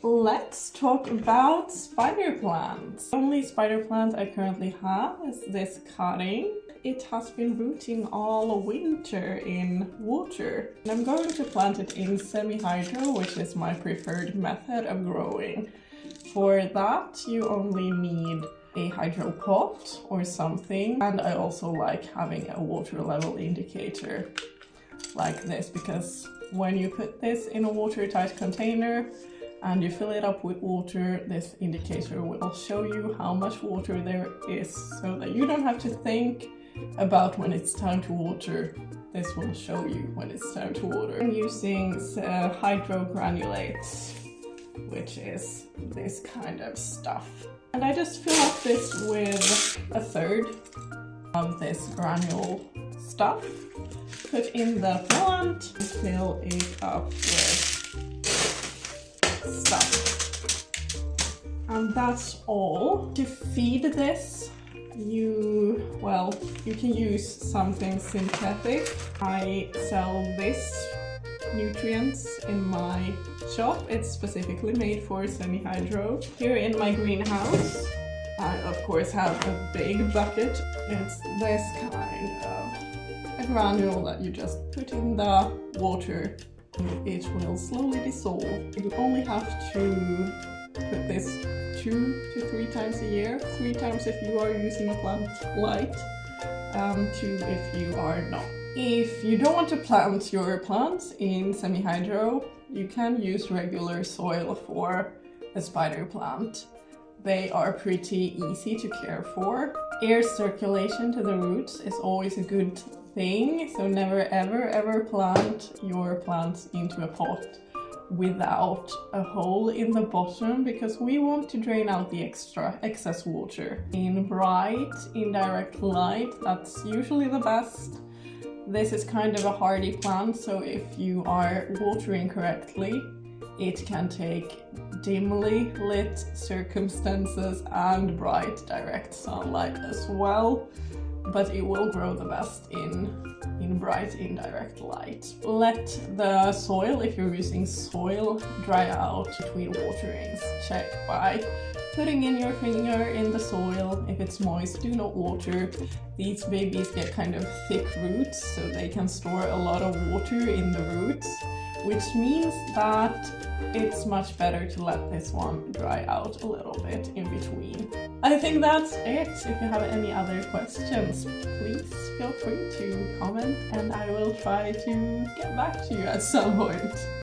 Let's talk about spider plants. The only spider plant I currently have is this cutting. It has been rooting all winter in water. And I'm going to plant it in semi-hydro, which is my preferred method of growing. For that, you only need a hydro pot or something. And I also like having a water level indicator like this, because when you put this in a watertight container and you fill it up with water, this indicator will show you how much water there is, so that you don't have to think about when it's time to water. This will show you when it's time to water. I'm using hydro granulates, which is this kind of stuff. And I just fill up this with a third of this granule stuff, put in the plant, fill it up with stuff. And that's all. To feed this, you can use something synthetic. I sell this nutrients in my shop. It's specifically made for semi-hydro. Here in my greenhouse, I of course have a big bucket. It's this kind of a granule that you just put in the water. It will slowly dissolve. You only have to put this 2 to 3 times a year. 3 times if you are using a plant light, 2 if you are not. If you don't want to plant your plants in semi-hydro, you can use regular soil for a spider plant. They are pretty easy to care for. Air circulation to the roots is always a good thing, so never ever plant your plants into a pot without a hole in the bottom, because we want to drain out the excess water. In bright, indirect light, that's usually the best. This is kind of a hardy plant, so if you are watering correctly, it can take dimly lit circumstances and bright direct sunlight as well, but it will grow the best in bright indirect light. Let the soil, if you're using soil, dry out between waterings. Check by putting in your finger in the soil. If it's moist, do not water. These babies get kind of thick roots, so they can store a lot of water in the roots, which means that it's much better to let this one dry out a little bit in between. I think that's it. If you have any other questions, please feel free to comment and I will try to get back to you at some point.